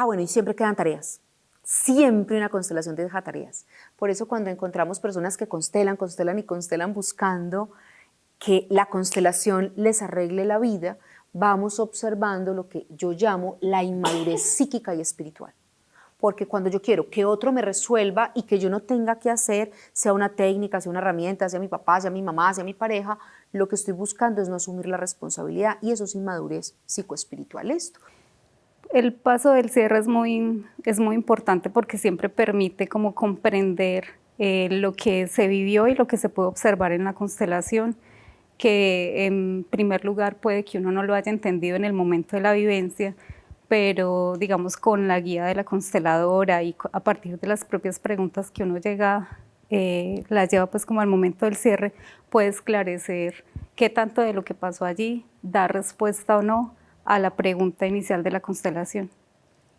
bueno, y siempre quedan tareas. Siempre una constelación deja tareas. Por eso cuando encontramos personas que constelan y constelan buscando que la constelación les arregle la vida, vamos observando lo que yo llamo la inmadurez psíquica y espiritual. Porque cuando yo quiero que otro me resuelva y que yo no tenga que hacer, sea una técnica, sea una herramienta, sea mi papá, sea mi mamá, sea mi pareja, lo que estoy buscando es no asumir la responsabilidad y eso es inmadurez psicoespiritual. Esto. El paso del cierre es muy importante porque siempre permite como comprender lo que se vivió y lo que se puede observar en la constelación, que en primer lugar puede que uno no lo haya entendido en el momento de la vivencia, pero digamos con la guía de la consteladora y a partir de las propias preguntas que uno las lleva pues como al momento del cierre, puede esclarecer qué tanto de lo que pasó allí da respuesta o no a la pregunta inicial de la constelación.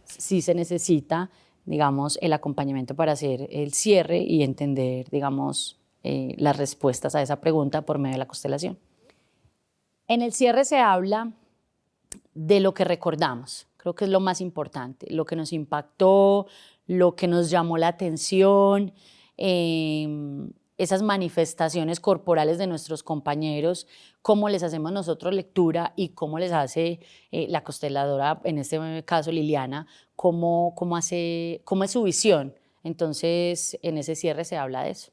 Sí se necesita, digamos, el acompañamiento para hacer el cierre y entender, digamos, las respuestas a esa pregunta por medio de la constelación. En el cierre se habla de lo que recordamos, creo que es lo más importante, lo que nos impactó, lo que nos llamó la atención, esas manifestaciones corporales de nuestros compañeros, cómo les hacemos nosotros lectura y cómo les hace la consteladora, en este caso Liliana, cómo es su visión. Entonces, en ese cierre se habla de eso.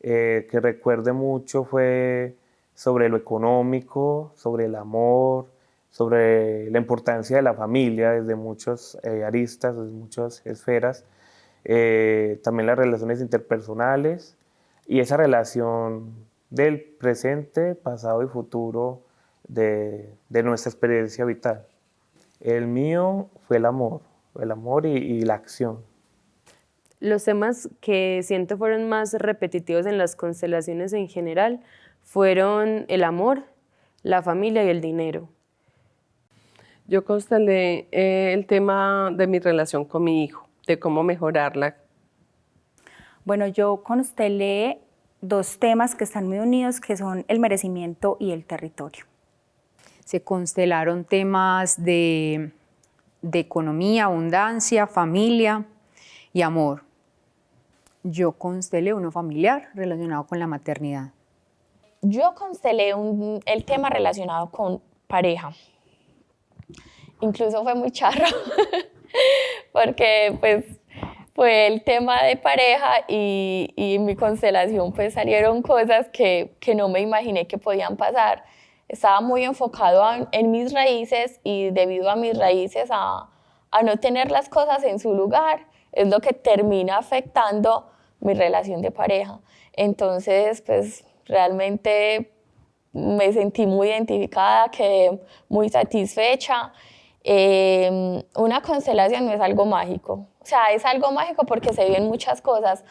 Que recuerde mucho fue sobre lo económico, sobre el amor, sobre la importancia de la familia desde muchas aristas, desde muchas esferas, también las relaciones interpersonales y esa relación del presente, pasado y futuro de nuestra experiencia vital. El mío fue el amor y la acción. Los temas que siento fueron más repetitivos en las constelaciones en general fueron el amor, la familia y el dinero. Yo constelé el tema de mi relación con mi hijo, de cómo mejorarla. Bueno, yo constelé 2 temas que están muy unidos, que son el merecimiento y el territorio. Se constelaron temas de economía, abundancia, familia y amor. Yo constelé uno familiar relacionado con la maternidad. Yo constelé el tema relacionado con pareja. Incluso fue muy charro, porque pues fue el tema de pareja y en mi constelación pues salieron cosas que no me imaginé que podían pasar. Estaba muy enfocado en mis raíces y debido a mis raíces a no tener las cosas en su lugar es lo que termina afectando mi relación de pareja. Entonces pues realmente me sentí muy identificada, quedé muy satisfecha. Una constelación no es algo mágico, o sea, es algo mágico porque se viven muchas cosas,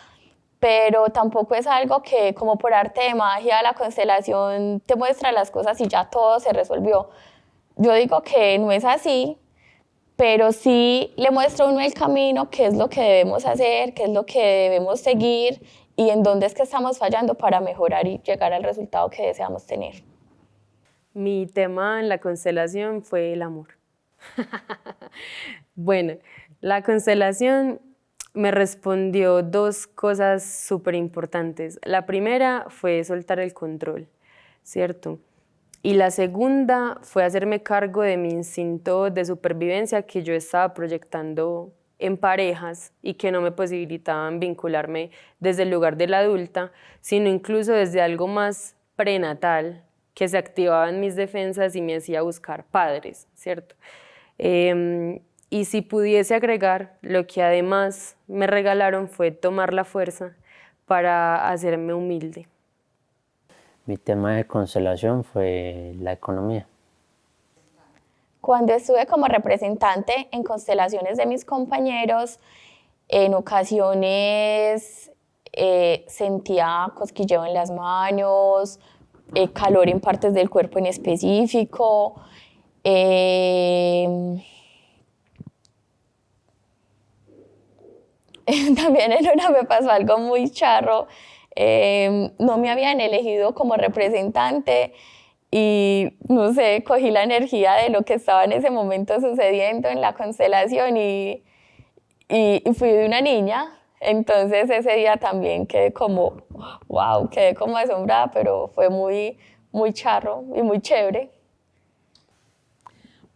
pero tampoco es algo que como por arte de magia la constelación te muestra las cosas y ya todo se resolvió. Yo digo que no es así, pero sí le muestra a uno el camino, qué es lo que debemos hacer, qué es lo que debemos seguir y en dónde es que estamos fallando para mejorar y llegar al resultado que deseamos tener. Mi tema en la constelación fue el amor. Bueno, la constelación me respondió 2 cosas súper importantes. La primera fue soltar el control, ¿cierto? Y la segunda fue hacerme cargo de mi instinto de supervivencia que yo estaba proyectando en parejas y que no me posibilitaban vincularme desde el lugar de la adulta, sino incluso desde algo más prenatal que se activaban mis defensas y me hacía buscar padres, ¿cierto? Y si pudiese agregar, lo que además me regalaron fue tomar la fuerza para hacerme humilde. Mi tema de constelación fue la economía. Cuando estuve como representante en constelaciones de mis compañeros, en ocasiones sentía cosquilleo en las manos, calor en partes del cuerpo en específico. También en una me pasó algo muy charro. No me habían elegido como representante y no sé, cogí la energía de lo que estaba en ese momento sucediendo en la constelación y fui de una niña. Entonces ese día también quedé como, wow, quedé como asombrada, pero fue muy, muy charro y muy chévere.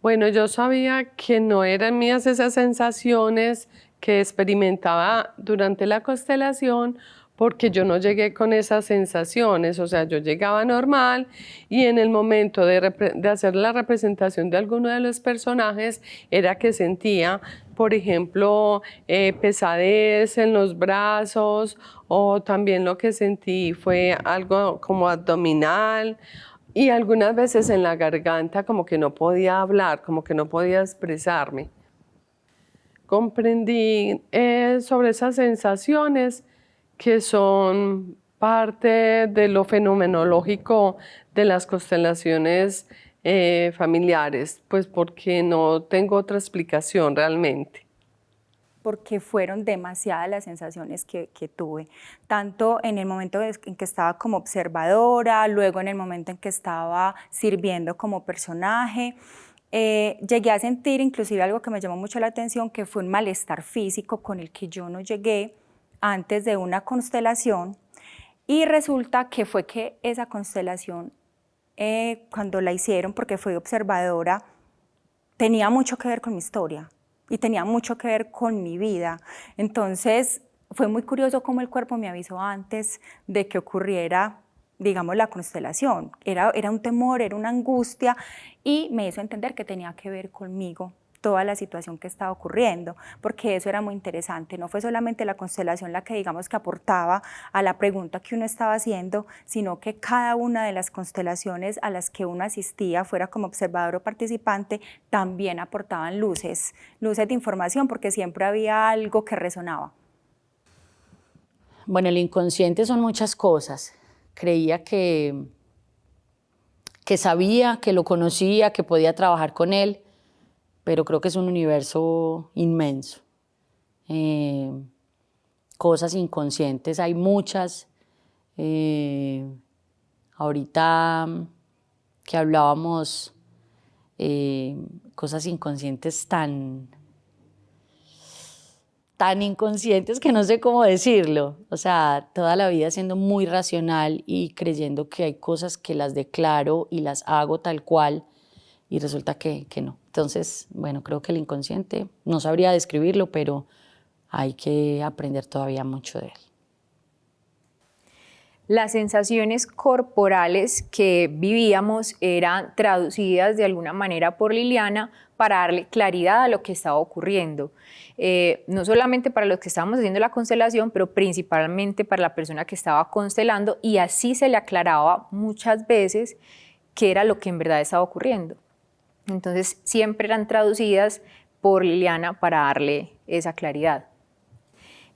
Bueno, yo sabía que no eran mías esas sensaciones que experimentaba durante la constelación, porque yo no llegué con esas sensaciones, o sea, yo llegaba normal y en el momento de hacer la representación de alguno de los personajes era que sentía, por ejemplo, pesadez en los brazos, o también lo que sentí fue algo como abdominal, y algunas veces en la garganta, como que no podía hablar, como que no podía expresarme. Comprendí sobre esas sensaciones que son parte de lo fenomenológico de las constelaciones familiares, pues porque no tengo otra explicación realmente. Porque fueron demasiadas las sensaciones que tuve, tanto en el momento en que estaba como observadora, luego en el momento en que estaba sirviendo como personaje. Llegué a sentir inclusive algo que me llamó mucho la atención, que fue un malestar físico con el que yo no llegué antes de una constelación, y resulta que fue que esa constelación, cuando la hicieron, porque fui observadora, tenía mucho que ver con mi historia y tenía mucho que ver con mi vida. Entonces fue muy curioso cómo el cuerpo me avisó antes de que ocurriera, digamos, la constelación. Era un temor, era una angustia, y me hizo entender que tenía que ver conmigo toda la situación que estaba ocurriendo, porque eso era muy interesante. No fue solamente la constelación la que, digamos, que aportaba a la pregunta que uno estaba haciendo, sino que cada una de las constelaciones a las que uno asistía, fuera como observador o participante, también aportaban luces de información, porque siempre había algo que resonaba. Bueno, el inconsciente son muchas cosas. Creía que sabía, que lo conocía, que podía trabajar con él, pero creo que es un universo inmenso. Cosas inconscientes hay muchas. Ahorita que hablábamos, cosas inconscientes tan inconscientes que no sé cómo decirlo. O sea, toda la vida siendo muy racional y creyendo que hay cosas que las declaro y las hago tal cual, y resulta que no. Entonces, bueno, creo que el inconsciente, no sabría describirlo, pero hay que aprender todavía mucho de él. Las sensaciones corporales que vivíamos eran traducidas de alguna manera por Liliana para darle claridad a lo que estaba ocurriendo. No solamente para los que estábamos haciendo la constelación, pero principalmente para la persona que estaba constelando, y así se le aclaraba muchas veces qué era lo que en verdad estaba ocurriendo. Entonces siempre eran traducidas por Liliana para darle esa claridad.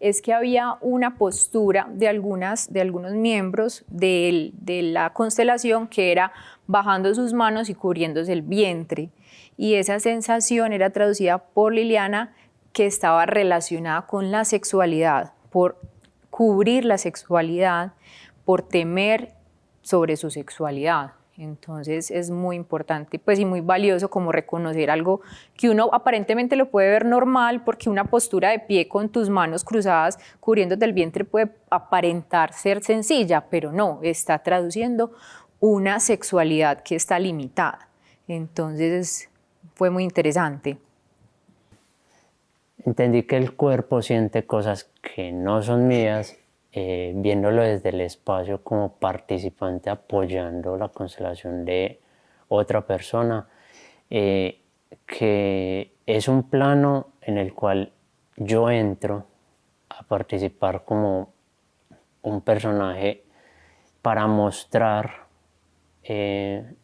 Es que había una postura de algunos miembros de la constelación que era bajando sus manos y cubriéndose el vientre, y esa sensación era traducida por Liliana, que estaba relacionada con la sexualidad, por cubrir la sexualidad, por temer sobre su sexualidad. Entonces es muy importante, pues, y muy valioso como reconocer algo que uno aparentemente lo puede ver normal, porque una postura de pie con tus manos cruzadas cubriéndote el vientre puede aparentar ser sencilla, pero no, está traduciendo una sexualidad que está limitada. Entonces fue muy interesante. Entendí que el cuerpo siente cosas que no son mías, viéndolo desde el espacio como participante apoyando la constelación de otra persona, que es un plano en el cual yo entro a participar como un personaje para mostrar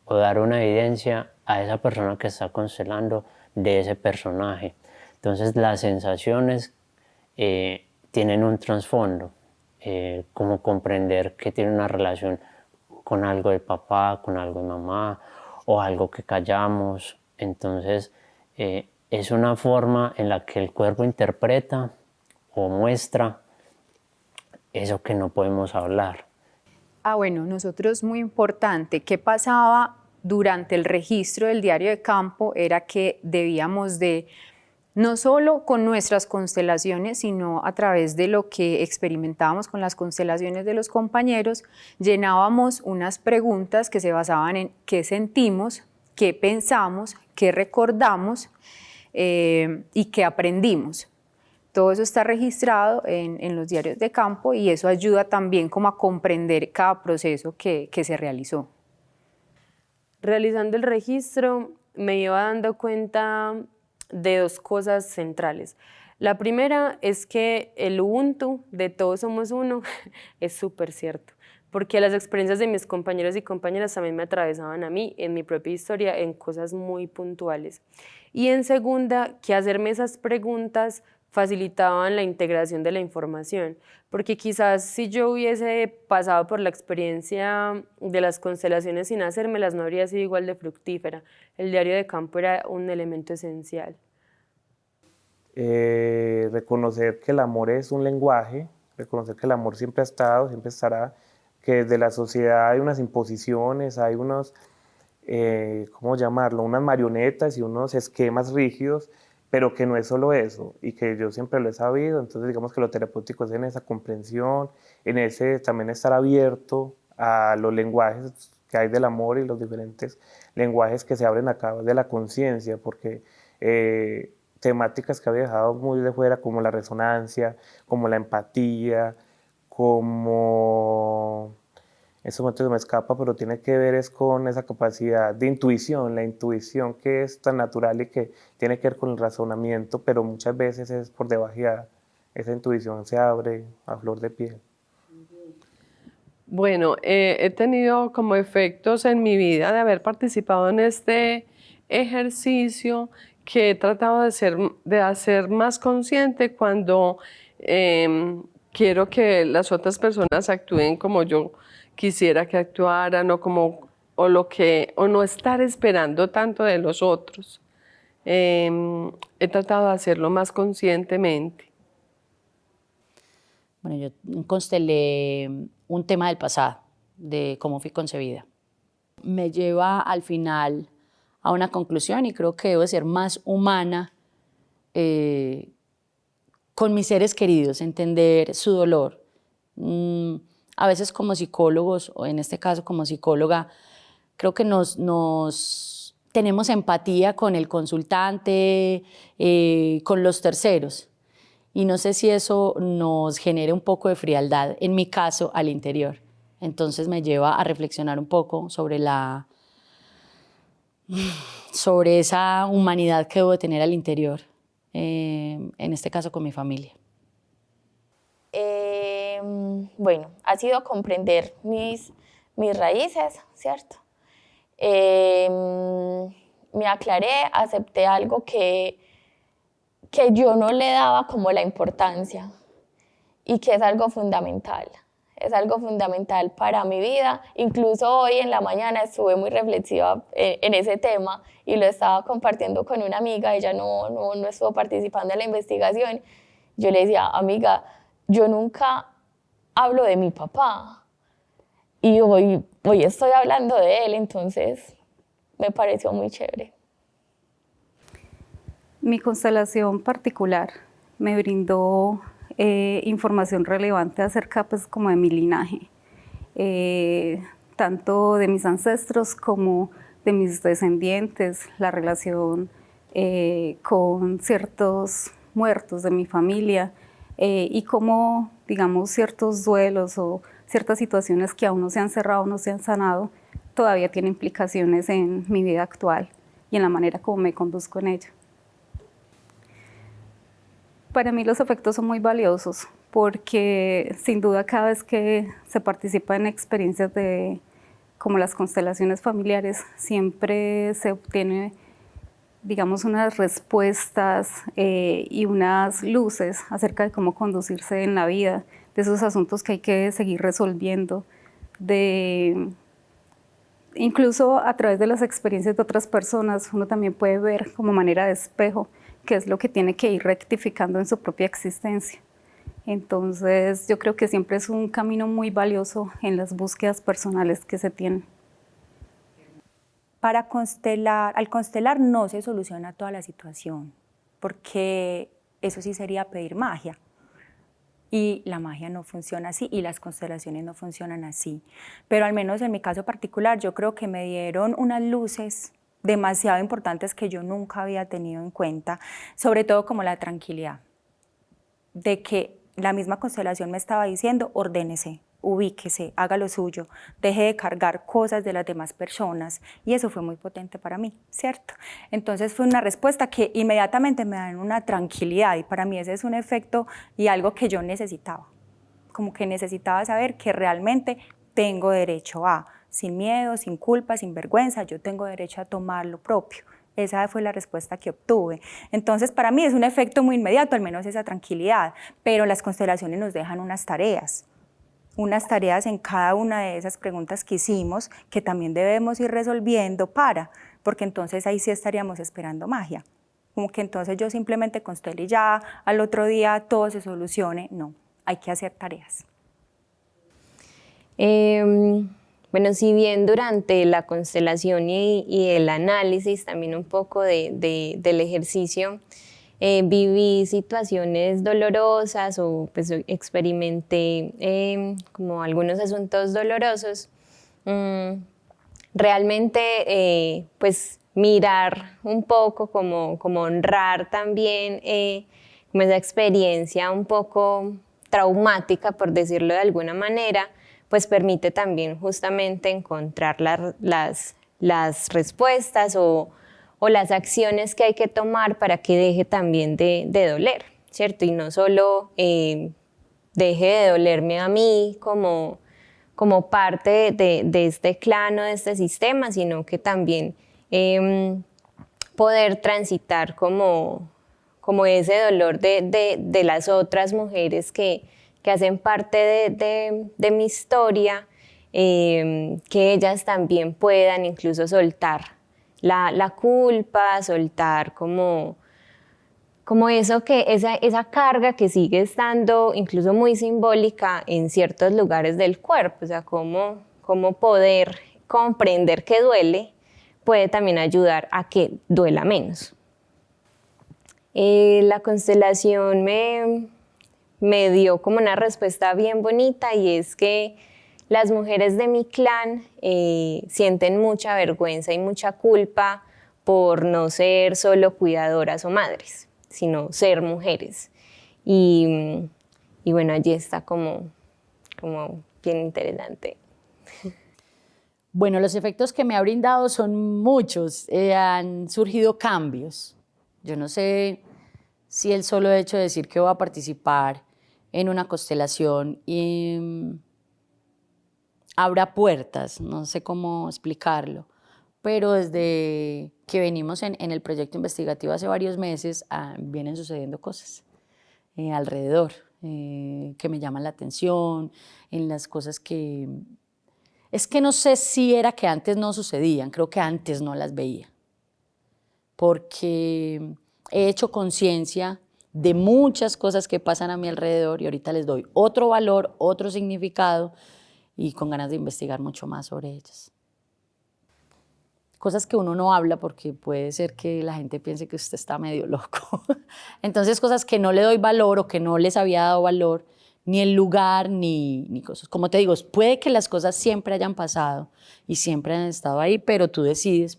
o dar una evidencia a esa persona que está constelando de ese personaje. Entonces las sensaciones tienen un trasfondo, como comprender que tiene una relación con algo de papá, con algo de mamá, o algo que callamos. Entonces es una forma en la que el cuerpo interpreta o muestra eso que no podemos hablar. Bueno, nosotros, muy importante, ¿qué pasaba durante el registro del diario de campo era que debíamos de, no solo con nuestras constelaciones, sino a través de lo que experimentábamos con las constelaciones de los compañeros, llenábamos unas preguntas que se basaban en qué sentimos, qué pensamos, qué recordamos y qué aprendimos. Todo eso está registrado en los diarios de campo y eso ayuda también como a comprender cada proceso que se realizó. Realizando el registro me iba dando cuenta de dos cosas centrales. La primera es que el Ubuntu de todos somos uno es súper cierto, porque las experiencias de mis compañeros y compañeras también me atravesaban a mí en mi propia historia en cosas muy puntuales. Y en segunda, que hacerme esas preguntas facilitaban la integración de la información, porque quizás si yo hubiese pasado por la experiencia de las constelaciones sin hacérmelas, no habría sido igual de fructífera. El diario de campo era un elemento esencial. Reconocer que el amor es un lenguaje, reconocer que el amor siempre ha estado, siempre estará, que desde la sociedad hay unas imposiciones, hay unos, ¿cómo llamarlo?, unas marionetas y unos esquemas rígidos, pero que no es solo eso, y que yo siempre lo he sabido. Entonces digamos que lo terapéutico es en esa comprensión, en ese también estar abierto a los lenguajes que hay del amor y los diferentes lenguajes que se abren acá de la conciencia, porque temáticas que había dejado muy de fuera, como la resonancia, como la empatía, como... En este momento se me escapa, pero tiene que ver es con esa capacidad de intuición, la intuición que es tan natural y que tiene que ver con el razonamiento, pero muchas veces es por debajeada. Esa intuición se abre a flor de piel. Bueno, he tenido como efectos en mi vida de haber participado en este ejercicio que he tratado de hacer más consciente cuando quiero que las otras personas actúen como yo quisiera que actuaran o no estar esperando tanto de los otros. He tratado de hacerlo más conscientemente. Bueno, yo constelé un tema del pasado, de cómo fui concebida. Me lleva al final a una conclusión y creo que debo ser más humana con mis seres queridos, entender su dolor. A veces como psicólogos, o en este caso como psicóloga, creo que tenemos empatía con el consultante, con los terceros. Y no sé si eso nos genere un poco de frialdad, en mi caso, al interior. Entonces me lleva a reflexionar un poco sobre esa humanidad que debo tener al interior, en este caso con mi familia. Bueno, ha sido comprender mis raíces, ¿cierto? Me aclaré, acepté algo que yo no le daba como la importancia y que es algo fundamental. Es algo fundamental para mi vida. Incluso hoy en la mañana estuve muy reflexiva en ese tema y lo estaba compartiendo con una amiga. Ella no estuvo participando en la investigación. Yo le decía, amiga, yo nunca hablo de mi papá y hoy estoy hablando de él, entonces me pareció muy chévere. Mi constelación particular me brindó información relevante acerca pues, como de mi linaje, tanto de mis ancestros como de mis descendientes, la relación con ciertos muertos de mi familia y cómo, digamos, ciertos duelos o ciertas situaciones que aún no se han cerrado, no se han sanado, todavía tienen implicaciones en mi vida actual y en la manera como me conduzco en ella. Para mí los efectos son muy valiosos porque sin duda cada vez que se participa en experiencias como las constelaciones familiares siempre se obtiene, digamos, unas respuestas y unas luces acerca de cómo conducirse en la vida, de esos asuntos que hay que seguir resolviendo, incluso a través de las experiencias de otras personas uno también puede ver como manera de espejo qué es lo que tiene que ir rectificando en su propia existencia. Entonces yo creo que siempre es un camino muy valioso en las búsquedas personales que se tienen. al constelar no se soluciona toda la situación, porque eso sí sería pedir magia. Y la magia no funciona así y las constelaciones no funcionan así. Pero al menos en mi caso particular, yo creo que me dieron unas luces demasiado importantes que yo nunca había tenido en cuenta, sobre todo como la tranquilidad, de que la misma constelación me estaba diciendo, ordénese, ubíquese, haga lo suyo, deje de cargar cosas de las demás personas, y eso fue muy potente para mí, ¿cierto? Entonces fue una respuesta que inmediatamente me dan una tranquilidad, y para mí ese es un efecto y algo que yo necesitaba, como que necesitaba saber que realmente tengo derecho a, sin miedo, sin culpa, sin vergüenza, yo tengo derecho a tomar lo propio. Esa fue la respuesta que obtuve. Entonces, para mí es un efecto muy inmediato, al menos esa tranquilidad, pero las constelaciones nos dejan unas tareas en cada una de esas preguntas que hicimos, que también debemos ir resolviendo porque entonces ahí sí estaríamos esperando magia. Como que entonces yo simplemente constele y ya al otro día todo se solucione. No, hay que hacer tareas. Bueno, si bien durante la constelación y el análisis, también un poco del ejercicio, viví situaciones dolorosas o pues experimenté como algunos asuntos dolorosos, realmente pues mirar un poco, como honrar también como esa experiencia un poco traumática, por decirlo de alguna manera, pues permite también justamente encontrar las respuestas o las acciones que hay que tomar para que deje también de doler, ¿cierto? Y no solo deje de dolerme a mí como parte de este clan o de este sistema, sino que también poder transitar como ese dolor de las otras mujeres que hacen parte de mi historia, que ellas también puedan incluso soltar la culpa, soltar como eso esa carga que sigue estando incluso muy simbólica en ciertos lugares del cuerpo, o sea, cómo poder comprender que duele puede también ayudar a que duela menos. La constelación me dio como una respuesta bien bonita, y es que las mujeres de mi clan sienten mucha vergüenza y mucha culpa por no ser solo cuidadoras o madres, sino ser mujeres. Y bueno, allí está como bien interesante. Bueno, los efectos que me ha brindado son muchos. Han surgido cambios. Yo no sé si el solo hecho de decir que voy a participar en una constelación y abra puertas, no sé cómo explicarlo, pero desde que venimos en el proyecto investigativo hace varios meses vienen sucediendo cosas alrededor que me llaman la atención, en las cosas que... Es que no sé si era que antes no sucedían, creo que antes no las veía, porque he hecho conciencia de muchas cosas que pasan a mi alrededor y ahorita les doy otro valor, otro significado y con ganas de investigar mucho más sobre ellas. Cosas que uno no habla porque puede ser que la gente piense que usted está medio loco. Entonces, cosas que no le doy valor o que no les había dado valor, ni el lugar, ni cosas. Como te digo, puede que las cosas siempre hayan pasado y siempre han estado ahí, pero tú decides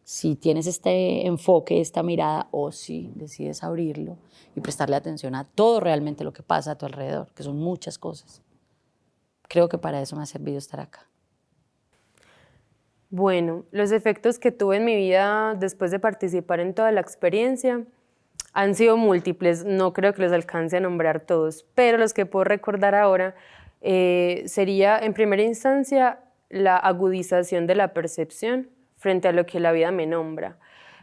si tienes este enfoque, esta mirada, o si decides abrirlo y prestarle atención a todo realmente lo que pasa a tu alrededor, que son muchas cosas. Creo que para eso me ha servido estar acá. Bueno, los efectos que tuve en mi vida después de participar en toda la experiencia han sido múltiples, no creo que los alcance a nombrar todos, pero los que puedo recordar ahora sería, en primera instancia, la agudización de la percepción frente a lo que la vida me nombra.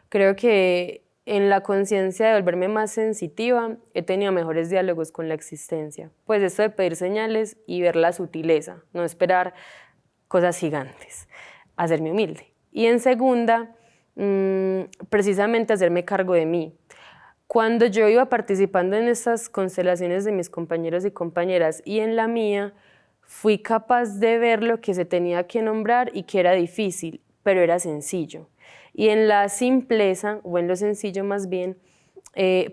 Creo que en la conciencia de volverme más sensitiva he tenido mejores diálogos con la existencia, pues esto de pedir señales y ver la sutileza, no esperar cosas gigantes, hacerme humilde. Y en segunda, precisamente hacerme cargo de mí. Cuando yo iba participando en estas constelaciones de mis compañeros y compañeras y en la mía, fui capaz de ver lo que se tenía que nombrar y que era difícil, pero era sencillo. Y en la simpleza, o en lo sencillo más bien,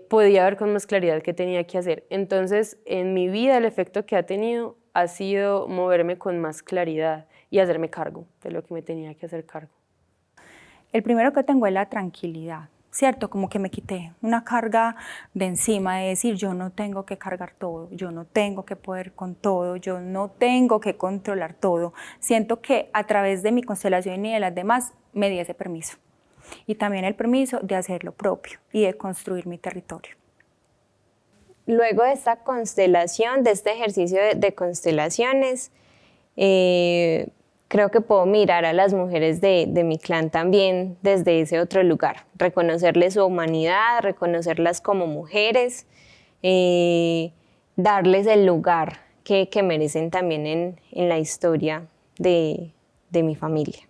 podía ver con más claridad qué tenía que hacer. Entonces, en mi vida el efecto que ha tenido ha sido moverme con más claridad y hacerme cargo de lo que me tenía que hacer cargo. El primero que tengo es la tranquilidad, ¿cierto? Como que me quité una carga de encima de decir yo no tengo que cargar todo, yo no tengo que poder con todo, yo no tengo que controlar todo. Siento que a través de mi constelación y de las demás me di ese permiso. Y también el permiso de hacer lo propio y de construir mi territorio. Luego de esta constelación, de este ejercicio de constelaciones, creo que puedo mirar a las mujeres de mi clan también desde ese otro lugar, reconocerles su humanidad, reconocerlas como mujeres, darles el lugar que merecen también en la historia de mi familia.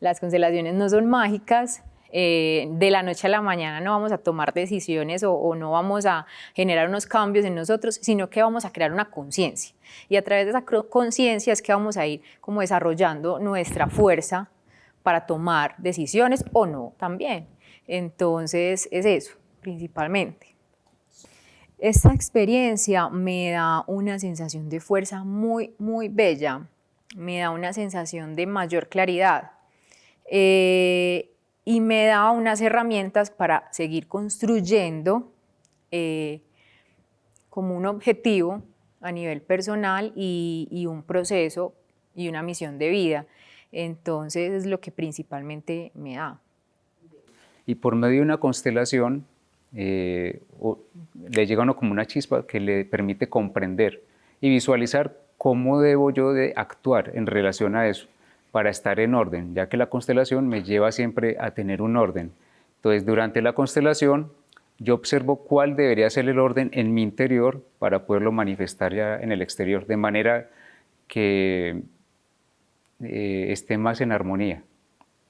Las constelaciones no son mágicas, de la noche a la mañana no vamos a tomar decisiones o no vamos a generar unos cambios en nosotros, sino que vamos a crear una conciencia. Y a través de esa conciencia es que vamos a ir como desarrollando nuestra fuerza para tomar decisiones o no también. Entonces es eso, principalmente. Esta experiencia me da una sensación de fuerza muy, muy bella, me da una sensación de mayor claridad. Y me da unas herramientas para seguir construyendo como un objetivo a nivel personal y un proceso y una misión de vida. Entonces es lo que principalmente me da. Y por medio de una constelación le llega a uno como una chispa que le permite comprender y visualizar cómo debo yo de actuar en relación a eso, para estar en orden, ya que la constelación me lleva siempre a tener un orden. Entonces, durante la constelación, yo observo cuál debería ser el orden en mi interior para poderlo manifestar ya en el exterior, de manera que esté más en armonía.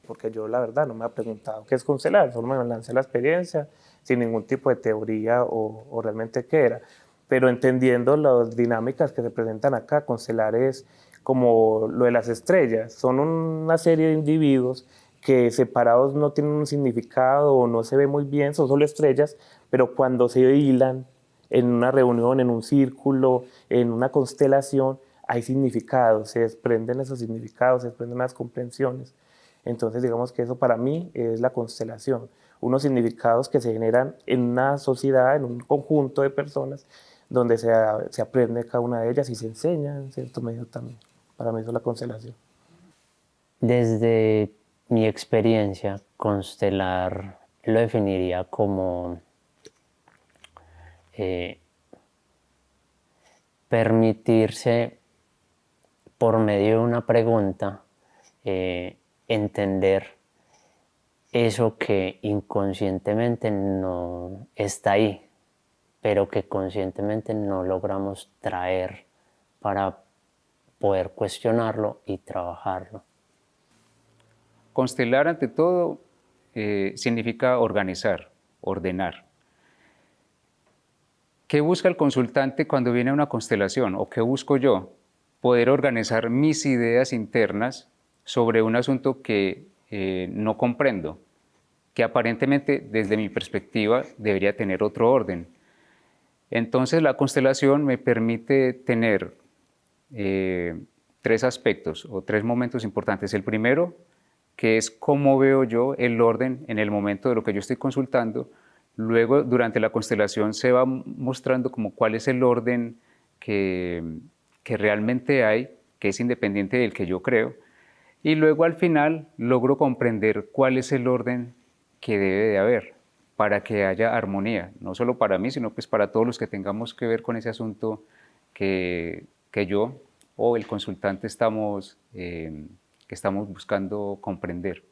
Porque yo la verdad no me he preguntado qué es constelar, solo me lancé la experiencia sin ningún tipo de teoría o realmente qué era. Pero entendiendo las dinámicas que se presentan acá, constelar es como lo de las estrellas, son una serie de individuos que separados no tienen un significado o no se ve muy bien, son solo estrellas, pero cuando se hilan en una reunión, en un círculo, en una constelación, hay significados, se desprenden esos significados, se desprenden las comprensiones. Entonces digamos que eso para mí es la constelación, unos significados que se generan en una sociedad, en un conjunto de personas, donde se aprende cada una de ellas y se enseña en cierto medio también. Para mí eso es la constelación. Desde mi experiencia, constelar lo definiría como permitirse, por medio de una pregunta, entender eso que inconscientemente no está ahí, pero que conscientemente no logramos traer para poder cuestionarlo y trabajarlo. Constelar, ante todo, significa organizar, ordenar. ¿Qué busca el consultante cuando viene a una constelación? ¿O qué busco yo? Poder organizar mis ideas internas sobre un asunto que no comprendo, que aparentemente, desde mi perspectiva, debería tener otro orden. Entonces, la constelación me permite tener tres aspectos o tres momentos importantes. El primero, que es cómo veo yo el orden en el momento de lo que yo estoy consultando. Luego, durante la constelación se va mostrando como cuál es el orden que realmente hay, que es independiente del que yo creo. Y luego al final logro comprender cuál es el orden que debe de haber para que haya armonía, no solo para mí, sino pues para todos los que tengamos que ver con ese asunto que yo o el consultante que estamos buscando comprender.